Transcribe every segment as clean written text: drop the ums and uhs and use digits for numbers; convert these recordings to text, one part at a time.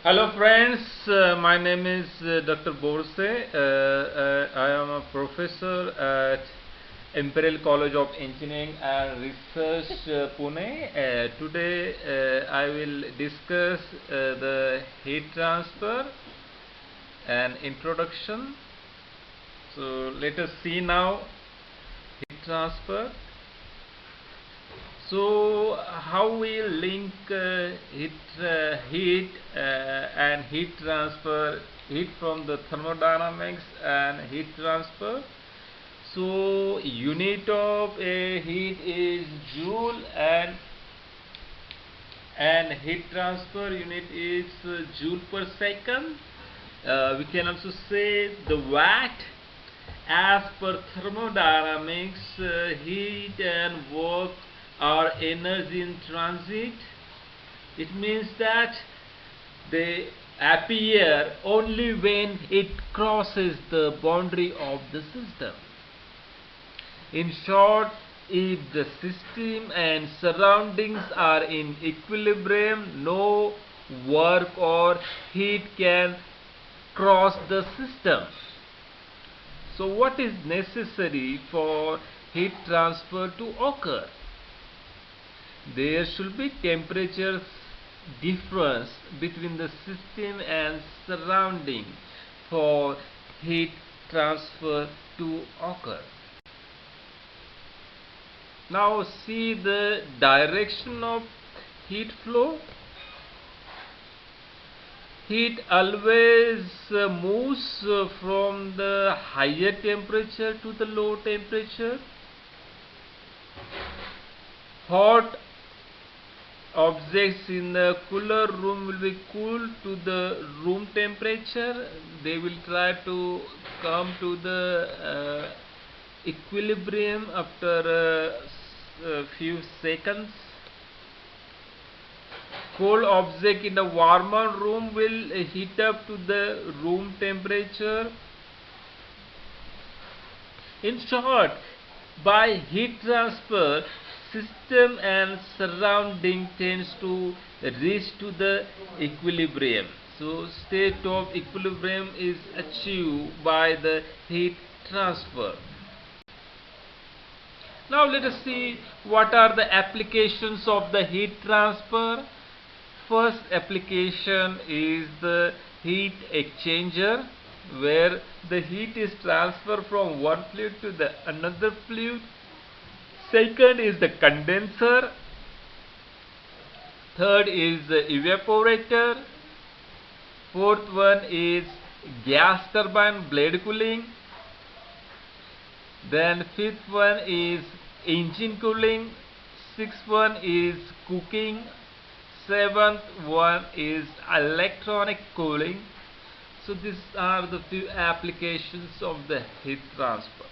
Hello friends, my name is Dr. Borse. I am a professor at Imperial College of Engineering and Research, Pune. Today I will discuss the heat transfer and introduction. So let us see now heat transfer. So how we link heat and heat transfer, heat from the thermodynamics and heat transfer. So unit of a heat is joule and heat transfer unit is joule per second. We can also say the watt. As per thermodynamics, heat and work are energy in transit. It means that they appear only when it crosses the boundary of the system. In short, if the system and surroundings are in equilibrium, no work or heat can cross the system. So what is necessary for heat transfer to occur? There should be temperature difference between the system and surrounding for heat transfer to occur. Now see the direction of heat flow. Heat always moves from the higher temperature to the low temperature. Hot objects in the cooler room will be cooled to the room temperature. They will try to come to the equilibrium after a few seconds. Cold object in a warmer room will heat up to the room temperature. In short, by heat transfer, system and surrounding tends to reach to the equilibrium. So state of equilibrium is achieved by the heat transfer. Now let us see what are the applications of the heat transfer. First application is the heat exchanger, where the heat is transferred from one fluid to the another fluid. Second is the condenser. Third is the evaporator. Fourth one is gas turbine blade cooling. Then fifth one is engine cooling. Sixth one is cooking. Seventh one is electronic cooling. So these are the few applications of the heat transfer.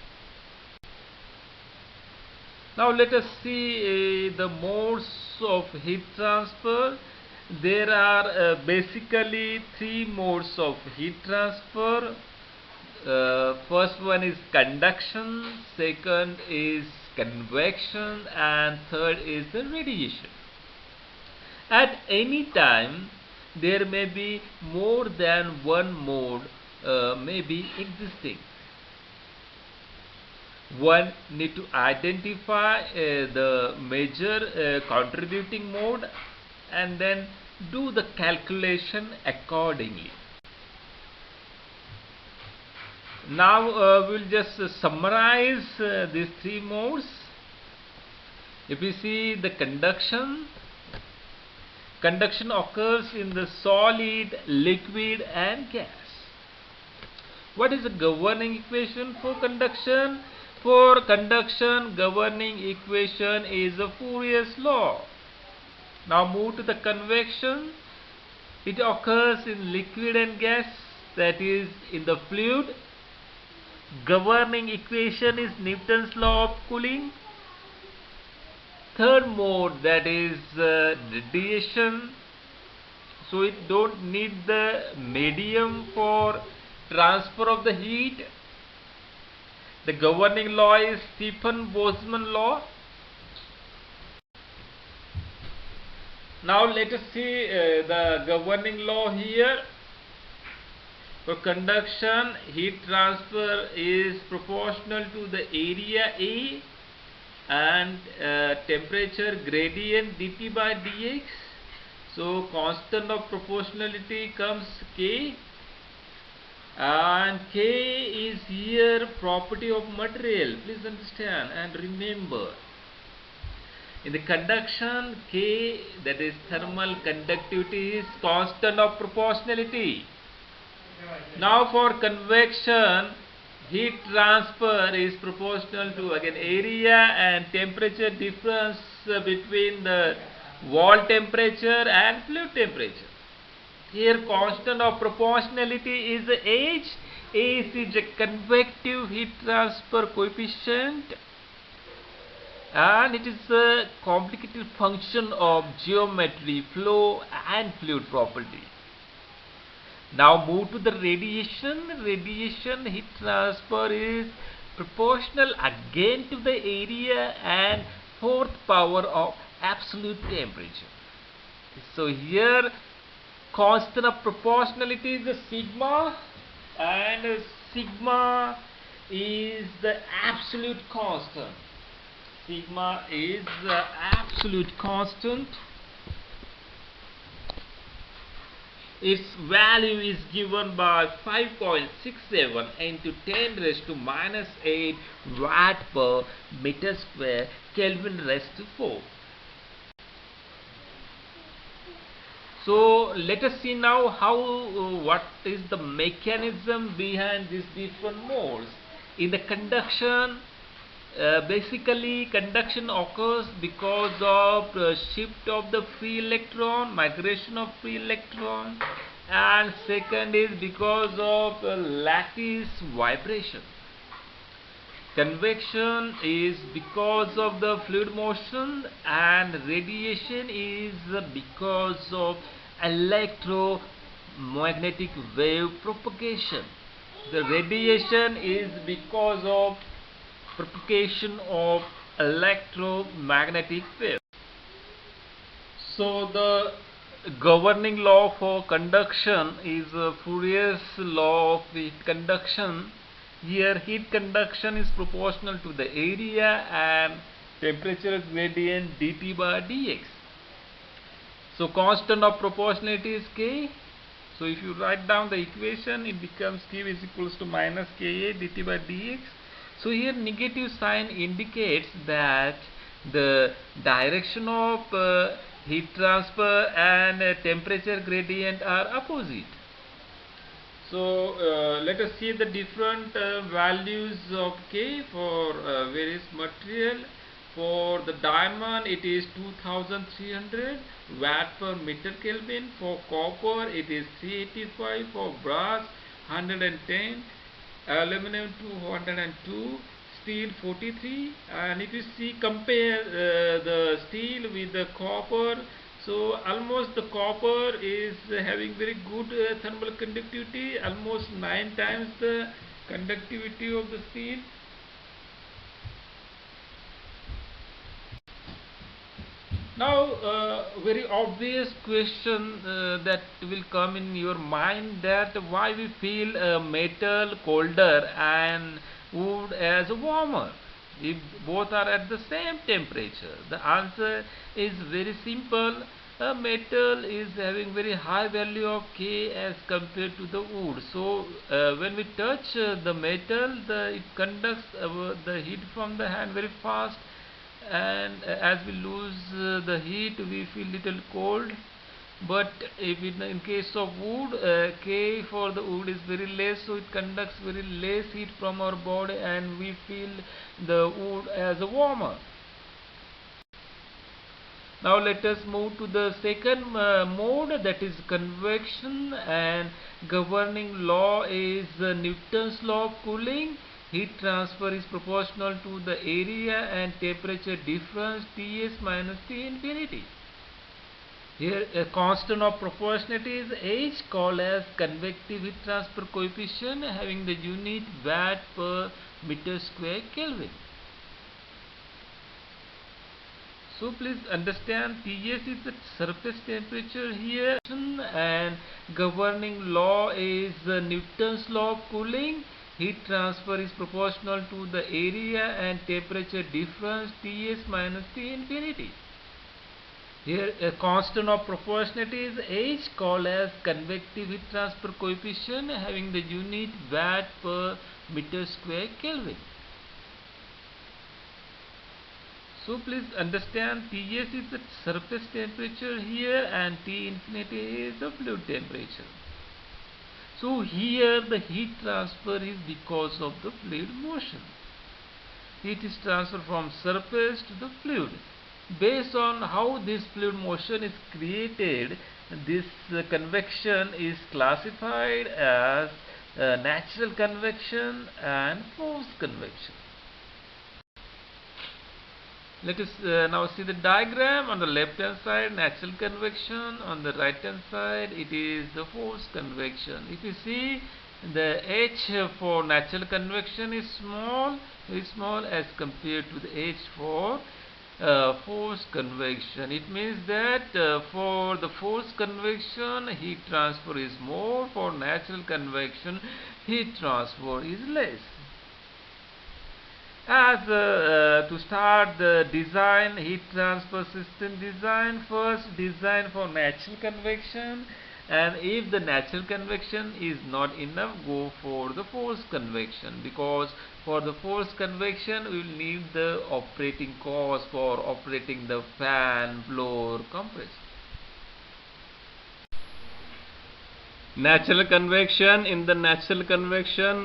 Now let us see the modes of heat transfer. There are basically three modes of heat transfer. First one is conduction, second is convection, and third is the radiation. At any time, there may be more than one mode may be existing. One need to identify the major contributing mode and then do the calculation accordingly. Now we'll just summarize these three modes. If we see the conduction occurs in the solid, liquid and gas. What is the governing equation for conduction? For conduction, governing equation is the Fourier's law. Now move to the convection. It occurs in liquid and gas, that is in the fluid. Governing equation is Newton's law of cooling. Third mode, that is radiation. So it don't need the medium for transfer of the heat. The governing law is Stefan-Boltzmann law. Now let us see the governing law here. For conduction, heat transfer is proportional to the area A and temperature gradient dt by dx. So constant of proportionality comes K, and K is here property of material. Please understand and remember. In the conduction, K, that is thermal conductivity, is constant of proportionality. Now for convection, heat transfer is proportional to again area and temperature difference between the wall temperature and fluid temperature. Here constant of proportionality is H. H is a convective heat transfer coefficient, and it is a complicated function of geometry, flow and fluid property. Now move to the radiation. Radiation heat transfer is proportional again to the area and fourth power of absolute temperature. So here constant of proportionality is the sigma, and sigma is the absolute constant. Sigma is the absolute constant. Its value is given by 5.67 into 10 raised to minus 8 watt per meter square Kelvin raised to 4. So let us see now how what is the mechanism behind these different modes. In the conduction, basically conduction occurs because of shift of the free electron, migration of free electron, and second is because of lattice vibration. Convection is because of the fluid motion, and radiation is because of electromagnetic wave propagation. The radiation is because of propagation of electromagnetic wave. So the governing law for conduction is Fourier's law of heat conduction. Here heat conduction is proportional to the area and temperature gradient dt by dx. So constant of proportionality is K. So if you write down the equation, it becomes Q is equals to minus Ka dt by dx. So here negative sign indicates that the direction of heat transfer and temperature gradient are opposite. So let us see the different values of K for various material. For the diamond it is 2300 watt per meter Kelvin. For copper it is 385. For brass 110. Aluminum 202. Steel 43. And if you see compare the steel with the copper, so almost the copper is having very good thermal conductivity, almost 9 times the conductivity of the steel. Now very obvious question that will come in your mind, that why we feel metal colder and wood as warmer if both are at the same temperature. The answer is very simple. A metal is having very high value of K as compared to the wood. So when we touch the metal, it conducts the heat from the hand very fast, and as we lose the heat we feel little cold. But if in case of wood, K for the wood is very less, so it conducts very less heat from our body and we feel the wood as warmer. Now let us move to the second mode, that is convection, and governing law is Newton's law of cooling. Heat transfer is proportional to the area and temperature difference Ts minus T infinity. Here a constant of proportionality is H, called as convective heat transfer coefficient, having the unit watt per meter square Kelvin. So please understand Ts is the surface temperature here, and governing law is Newton's law of cooling. Heat transfer is proportional to the area and temperature difference Ts minus T infinity. Here a constant of proportionality is H, called as convective heat transfer coefficient, having the unit watt per meter square Kelvin. So please understand Ts is the surface temperature here and T infinity is the fluid temperature. So here the heat transfer is because of the fluid motion. Heat is transferred from surface to the fluid. Based on how this fluid motion is created, this convection is classified as natural convection and forced convection. Let us now see the diagram. On the left hand side, natural convection. On the right hand side, it is the forced convection. If you see, the H for natural convection is small, very small as compared to the H for forced convection. It means that for the forced convection, heat transfer is more. For natural convection, heat transfer is less. As to start the design, heat transfer system design, first design for natural convection, and if the natural convection is not enough, go for the forced convection, because for the forced convection we will need the operating cost for operating the fan, blower, compressor. Natural convection. In the natural convection,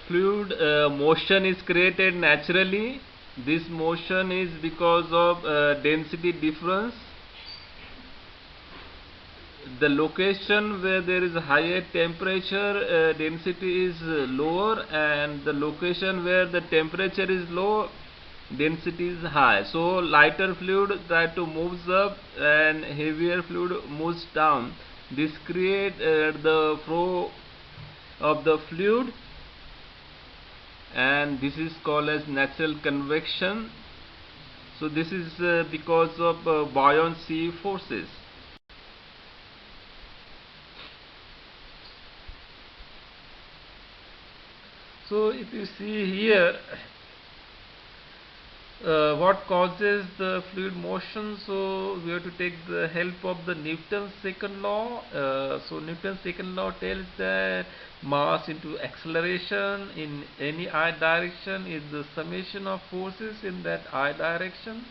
fluid motion is created naturally. This motion is because of density difference. The location where there is higher temperature, density is lower, and the location where the temperature is low, density is high. So lighter fluid try to moves up and heavier fluid moves down. This create the flow of the fluid, and this is called as natural convection. So this is because of buoyancy forces. So if you see here, what causes the fluid motion, so we have to take the help of the Newton's second law. So Newton's second law tells that mass into acceleration in any I direction is the summation of forces in that I direction.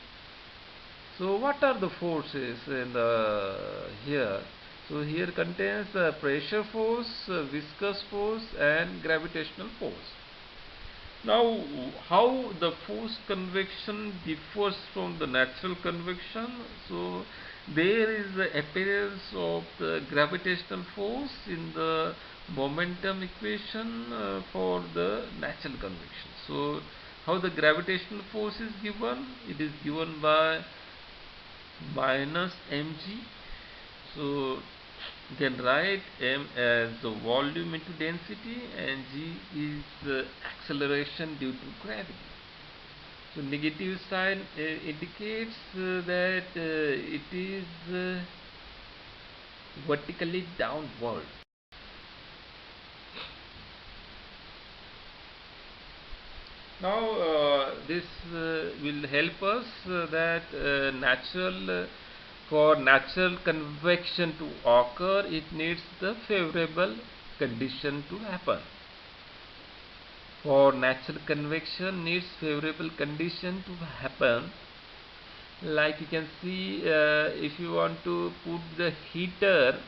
So what are the forces in the here? So here contains pressure force, viscous force, and gravitational force. Now, how the forced convection differs from the natural convection? So, there is the appearance of the gravitational force in the momentum equation for the natural convection. So, how the gravitational force is given? It is given by minus mg. So, you can write m as the volume into density, and g is the acceleration due to gravity. So negative sign indicates that it is vertically downward. Now this will help us that for natural convection to occur, it needs the favorable condition to happen. For natural convection needs favorable condition to happen. Like you can see, if you want to put the heater,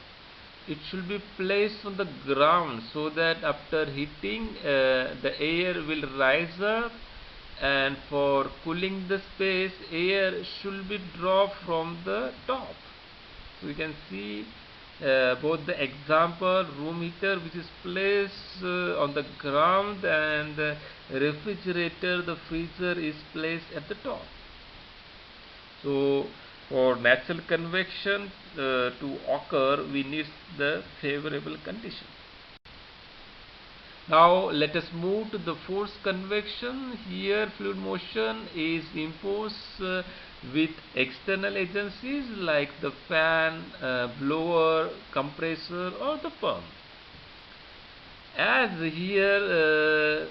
it should be placed on the ground so that after heating the air will rise up, and for cooling the space, air should be dropped from the top. So you can see both the example room heater which is placed on the ground, and the refrigerator, the freezer, is placed at the top. So for natural convection to occur, we need the favorable condition. Now let us move to the force convection. Here fluid motion is imposed with external agencies like the fan, blower, compressor or the pump. As here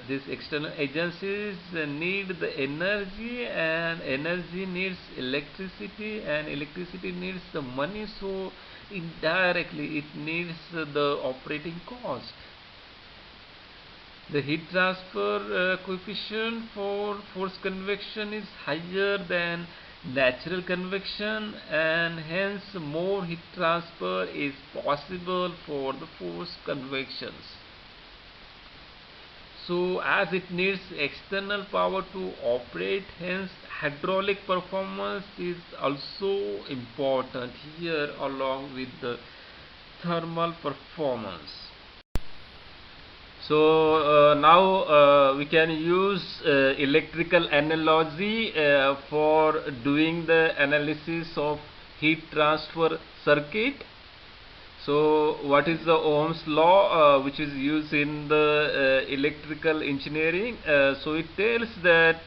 these external agencies need the energy, and energy needs electricity, and electricity needs the money, so indirectly it needs the operating cost. The heat transfer coefficient for force convection is higher than natural convection, and hence more heat transfer is possible for the force convections. So as it needs external power to operate, hence hydraulic performance is also important here along with the thermal performance. So now we can use electrical analogy for doing the analysis of heat transfer circuit. So what is the Ohm's law which is used in the electrical engineering? So it tells that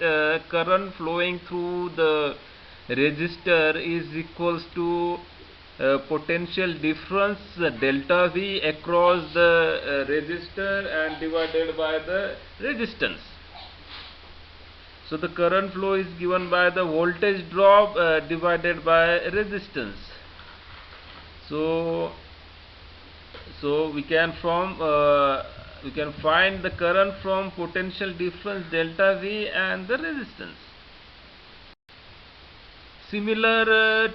current flowing through the resistor is equals to potential difference delta V across the resistor and divided by the resistance. So the current flow is given by the voltage drop divided by resistance. So we can find the current from potential difference delta V and the resistance. Similar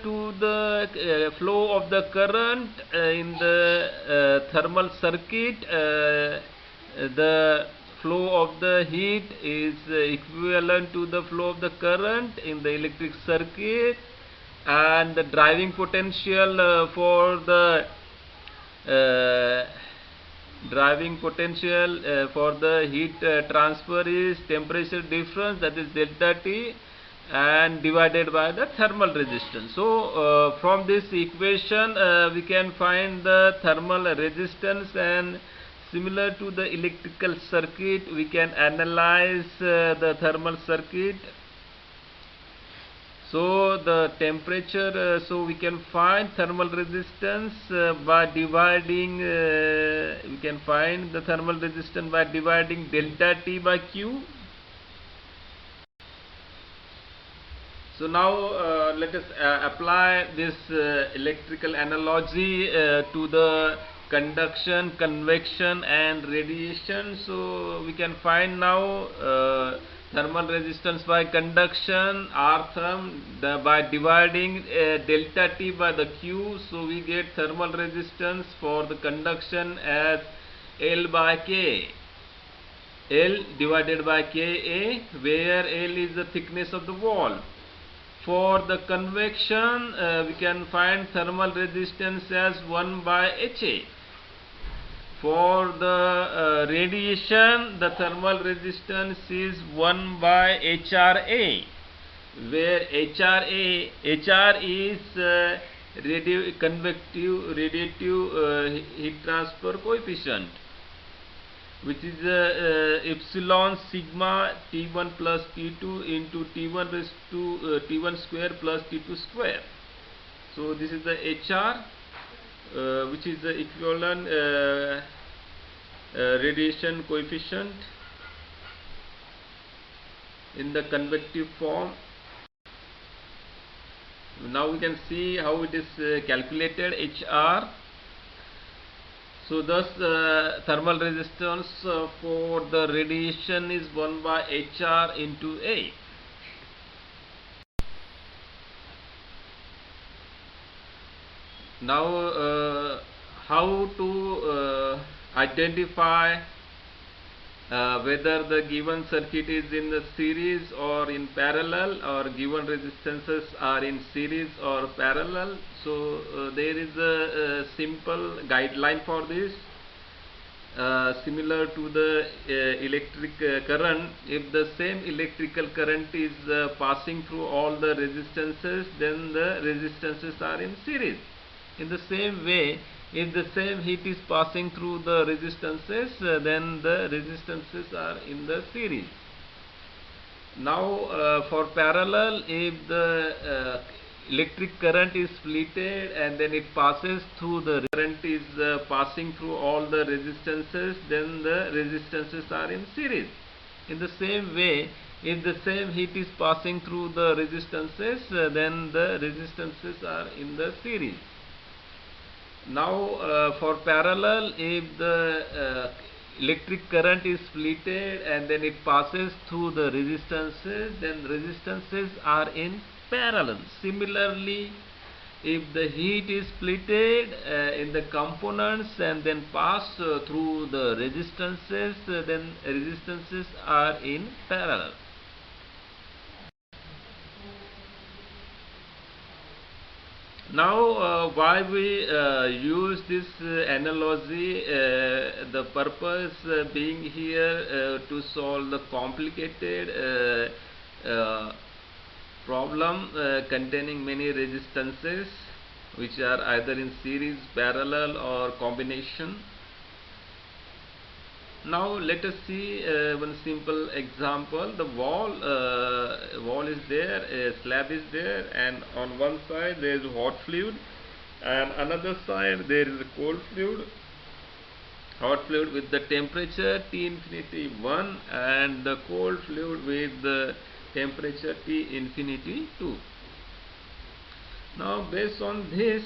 to the flow of the current in the thermal circuit, the flow of the heat is equivalent to the flow of the current in the electric circuit, and the driving potential for the heat transfer is temperature difference, that is delta T, and divided by the thermal resistance. So from this equation we can find the thermal resistance, and similar to the electrical circuit we can analyze the thermal circuit. So the temperature, so we can find thermal resistance by dividing we can find the thermal resistance by dividing delta T by Q. So now let us apply this electrical analogy to the conduction, convection and radiation. So we can find now thermal resistance by conduction, R therm, by dividing delta T by the Q. So we get thermal resistance for the conduction as L by K. L divided by Ka, where L is the thickness of the wall. For the convection we can find thermal resistance as 1 by Ha. For the radiation, the thermal resistance is 1 by HRA, where HR is radiative heat transfer coefficient, which is epsilon sigma T1 plus T2 into T1 raised to T1 square plus T2 square. So this is the HR which is the equivalent radiation coefficient in the convective form. Now we can see how it is calculated, HR. So thus thermal resistance for the radiation is 1 by HR into A. Now how to identify whether the given circuit is in the series or in parallel, or given resistances are in series or parallel. So there is a simple guideline for this. Similar to the electric current, if the same electrical current is passing through all the resistances, then the resistances are in series. In the same way, if the same heat is passing through the resistances, then the resistances are in the series. Now, for parallel, if the electric current is splitted and then it passes through the current is passing through all the resistances, then the resistances are in series. In the same way, if the same heat is passing through the resistances, then the resistances are in the series. Now, for parallel, if the electric current is splitted and then it passes through the resistances, then resistances are in parallel. Similarly, if the heat is splitted in the components and then pass through the resistances, then resistances are in parallel. Now, why we use this analogy, the purpose being here to solve the complicated problem containing many resistances which are either in series, parallel or combination. Now let us see one simple example. The wall is there, a slab is there, and on one side there is hot fluid, and another side there is a cold fluid. Hot fluid with the temperature T infinity 1 and the cold fluid with the temperature T infinity 2. Now based on this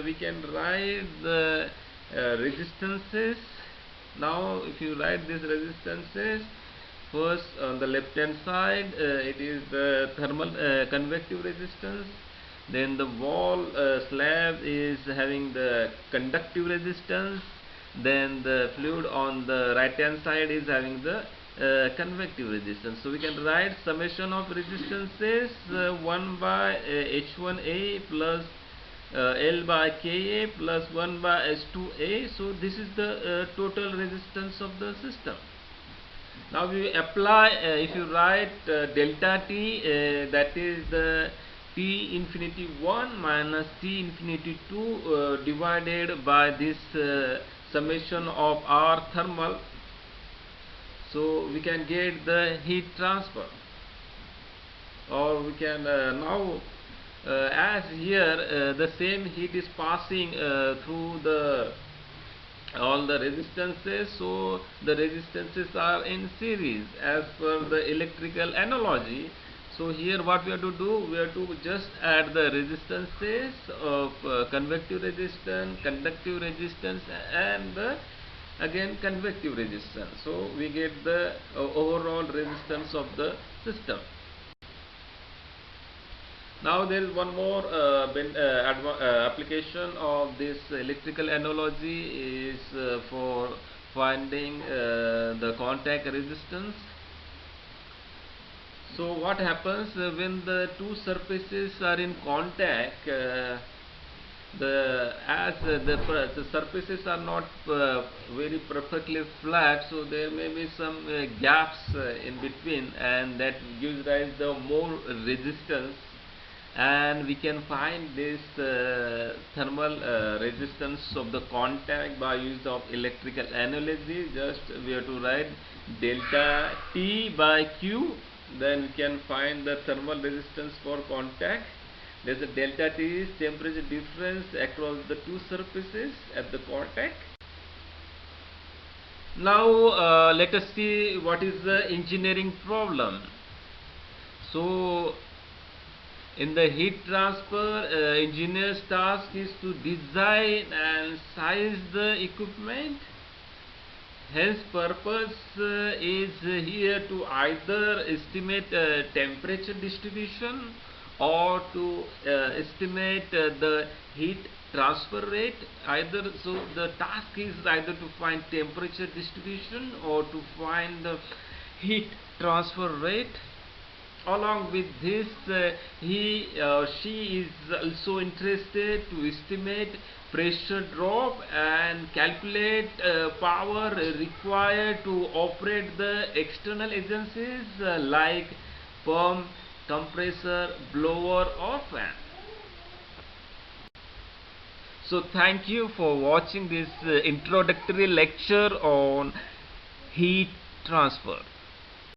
we can write the resistances. Now if you write these resistances, first on the left hand side it is the thermal convective resistance, then the wall slab is having the conductive resistance, then the fluid on the right hand side is having the convective resistance. So we can write summation of resistances 1 by H1A plus L by Ka plus 1 by H2A. So this is the total resistance of the system. Now we apply, if you write delta T, that is the T infinity 1 minus T infinity 2 divided by this summation of R thermal. So we can get the heat transfer, or we can now as here the same heat is passing through the all the resistances, so the resistances are in series as per the electrical analogy. So here what we have to do, we have to just add the resistances of convective resistance, conductive resistance, and again convective resistance. So we get the overall resistance of the system. Now there is one more application of this electrical analogy is for finding the contact resistance. So what happens when the two surfaces are in contact? The surfaces are not very perfectly flat, so there may be some gaps in between, and that gives rise the more resistance. And we can find this thermal resistance of the contact by use of electrical analogy. Just we have to write delta T by Q, then we can find the thermal resistance for contact. There's a delta T is temperature difference across the two surfaces at the contact. Now let us see what is the engineering problem. So in the heat transfer, engineer's task is to design and size the equipment. Hence purpose is here to either estimate temperature distribution or to estimate the heat transfer rate. Either, so the task is either to find temperature distribution or to find the heat transfer rate. Along with this, he or she is also interested to estimate pressure drop and calculate power required to operate the external agencies like pump, compressor, blower or fan. So thank you for watching this introductory lecture on heat transfer.